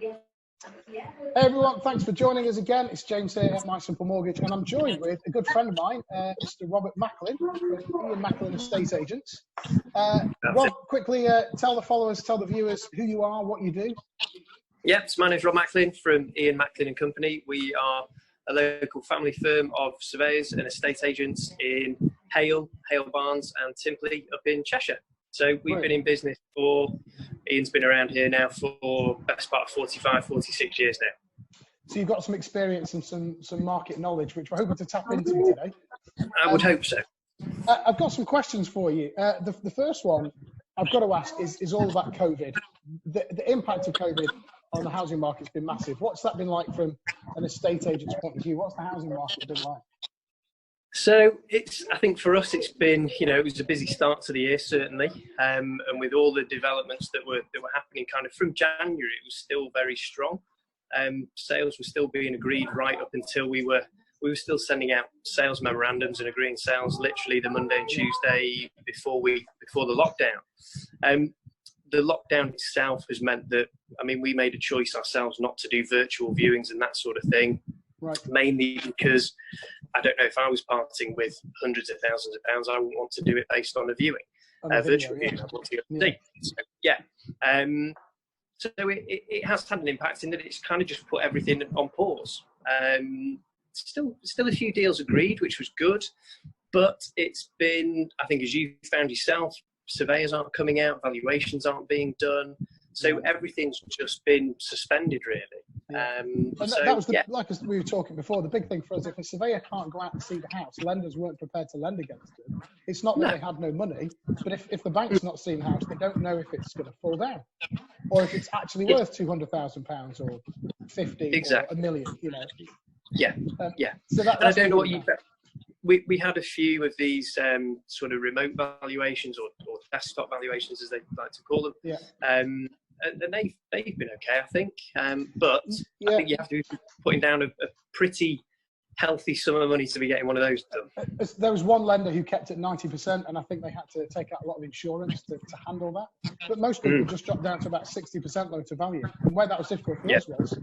Hey everyone, thanks for joining us again. It's James here at My Simple Mortgage, and I'm joined with a good friend of mine, Mr. Robert Macklin from Ian Macklin Estate Agents. Rob, quickly tell the followers, tell the viewers who you are, what you do. Yep, so my name's Rob Macklin from Ian Macklin and Company. We are a local family firm of surveyors and estate agents in Hale, Barnes and Timpley up in Cheshire. So we've been in business for, Ian's been around here now for best part of 45, 46 years now. So you've got some experience and some market knowledge, which we're hoping to tap into today. I would hope so. I've got some questions for you. The first one I've got to ask is all about COVID. The impact of COVID on the housing market has been massive. What's that been like from an estate agent's point of view? What's the housing market been like? So I think for us, it's been, it was a busy start to the year, certainly. And with all the developments that were happening kind of from January, it was still very strong. Sales were still being agreed right up until we were still sending out sales memorandums and agreeing sales literally the Monday and Tuesday before the lockdown. The lockdown itself has meant that, we made a choice ourselves not to do virtual viewings and that sort of thing. Right. Mainly because I don't know, if I was parting with hundreds of thousands of pounds, I wouldn't want to do it based on a viewing, virtual viewing. I want to go see. So it has had an impact in that it's kind of just put everything on pause. Still a few deals agreed, which was good, but it's been, I think, as you found yourself, surveyors aren't coming out, valuations aren't being done, so everything's just been suspended, really. That was like we were talking before, the big thing for us, if a surveyor can't go out and see the house, lenders weren't prepared to lend against them. It's not that they had no money, but if the bank's not seeing the house, they don't know if it's going to fall down or if it's actually worth £200,000 or 50 or a million, So I don't know what you... We had a few of these sort of remote valuations or desktop valuations, as they like to call them. And they've been okay, I think. But I think you have to be putting down a pretty healthy sum of money to be getting one of those done. There was one lender who kept it 90%, and I think they had to take out a lot of insurance to handle that. But most people just dropped down to about 60% loan to value. And where that was difficult for us was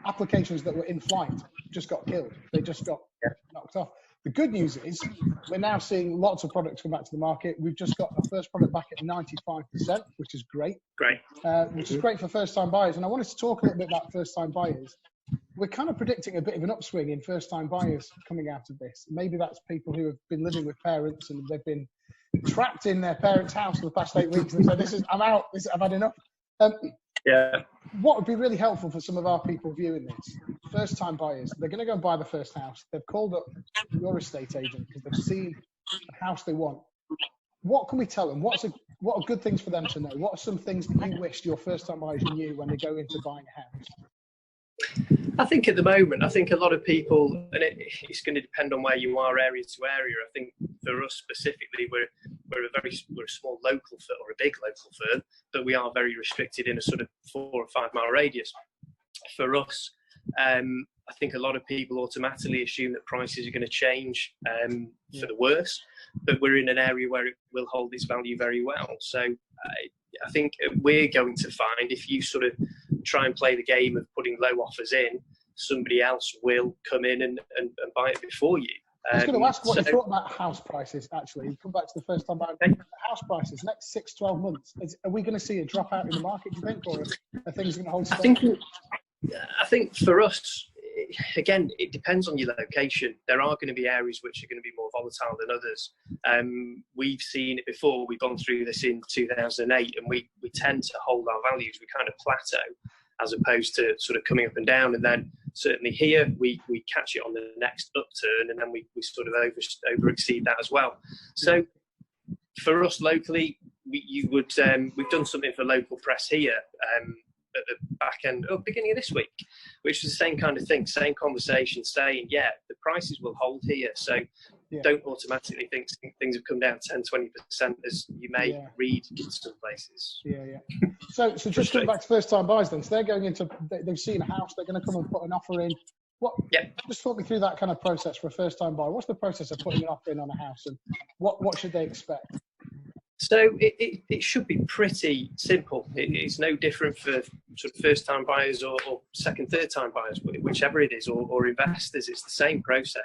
applications that were in flight just got killed. They just got knocked off. The good news is we're now seeing lots of products come back to the market. We've just got our first product back at 95%, which is great. Which is great for first-time buyers. And I wanted to talk a little bit about first-time buyers. We're kind of predicting a bit of an upswing in first-time buyers coming out of this. Maybe that's people who have been living with parents and they've been trapped in their parents' house for the past 8 weeks and said, I'm out, I've had enough. What would be really helpful for some of our people viewing this? First-time buyers, they're going to go and buy the first house. They've called up your estate agent because they've seen the house they want. What can we tell them? What are good things for them to know? What are some things that you wished your first-time buyers knew when they go into buying a house? I think at the moment, a lot of people, and it's going to depend on where you are, area to area. I think for us specifically, we're a small local firm or a big local firm, but we are very restricted in a sort of 4 or 5 mile radius. For us, I think a lot of people automatically assume that prices are going to change for the worse, but we're in an area where it will hold its value very well. So I think we're going to find if you sort of try and play the game of putting low offers in, somebody else will come in and buy it before you. I was going to ask what you thought about house prices, actually. Come back to the first time buyer. House prices, next 6-12 months, are we going to see a drop out in the market, do you think, or are things going to hold steady? I think for us, again, it depends on your location. There are going to be areas which are going to be more volatile than others. We've seen it before. We've gone through this in 2008, and we tend to hold our values. We kind of plateau as opposed to sort of coming up and down. And then certainly here, we catch it on the next upturn, and then we sort of over exceed that as well. So for us locally, we've done something for local press here at the beginning of this week, which is the same kind of thing, same conversation, saying, the prices will hold here. So don't automatically think things have come down 10-20% as you may read in some places. So just going back to first time buyers then, so they're going into, they've seen a house, they're going to come and put an offer in. Just talk me through that kind of process for a first time buyer. What's the process of putting an offer in on a house, and what should they expect? So it should be pretty simple. It's no different for sort of first-time buyers or second, third-time buyers, whichever it is, or investors. It's the same process.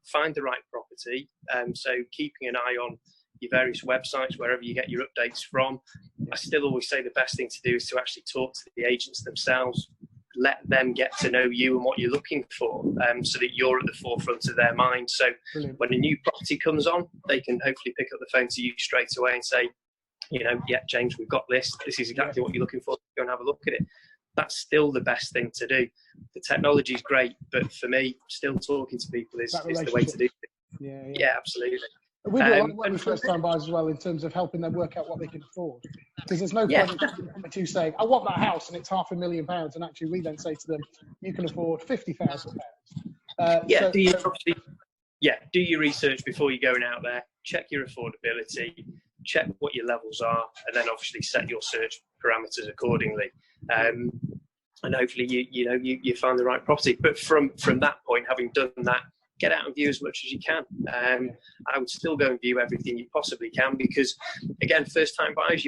Find the right property. So keeping an eye on your various websites, wherever you get your updates from. I still always say the best thing to do is to actually talk to the agents themselves. Let them get to know you and what you're looking for, so that you're at the forefront of their mind. So when a new property comes on, they can hopefully pick up the phone to you straight away and say, yeah, James, we've got this. This is exactly what you're looking for. Go and have a look at it. That's still the best thing to do. The technology is great, but for me, still talking to people is the way to do it. Yeah, absolutely. We do a lot of work with first-time buyers as well in terms of helping them work out what they can afford. Because there's no point in coming to you saying, I want that house and it's £500,000. And actually we then say to them, you can afford £50,000. Do your research before you're going out there. Check your affordability. Check what your levels are. And then obviously set your search parameters accordingly. And hopefully you find the right property. But from that point, having done that, get out and view as much as you can. I would still go and view everything you possibly can because, again, first-time buyers,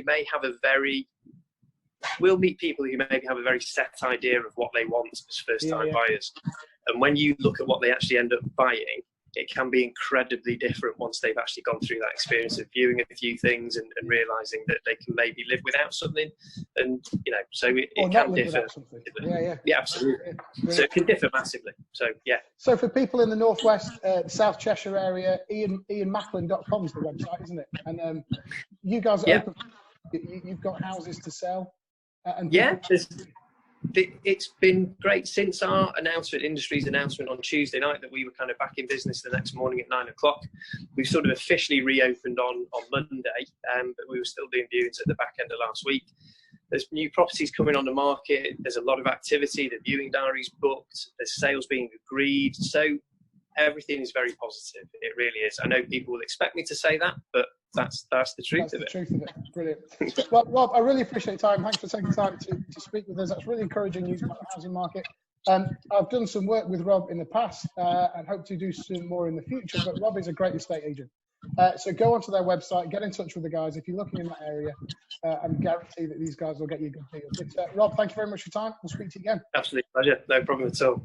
we'll meet people who maybe have a very set idea of what they want as first-time buyers. And when you look at what they actually end up buying, it can be incredibly different once they've actually gone through that experience of viewing a few things and realising that they can maybe live without something. And, so it can differ. Yeah, absolutely. So it can differ massively. So, yeah. So for people in the Northwest, South Cheshire area, ianmacklin.com is the website, isn't it? And you guys are open. You've got houses to sell. It's been great since our industry's announcement on Tuesday night that we were kind of back in business the next morning at 9 o'clock. We've sort of officially reopened on Monday, but we were still doing viewings at the back end of last week. There's new properties coming on the market. There's a lot of activity. The viewing diary's booked. There's sales being agreed. So everything is very positive. It really is. I know people will expect me to say that, but that's the truth of it. Brilliant. Well, Rob, I really appreciate your time. Thanks for taking time to speak with us. That's really encouraging news about the housing market. I've done some work with Rob in the past and hope to do some more in the future, but Rob is a great estate agent. So go onto their website, get in touch with the guys if you're looking in that area, and guarantee that these guys will get you a good deal. But, Rob, thank you very much for your time. We'll speak to you again. Absolute pleasure. No problem at all.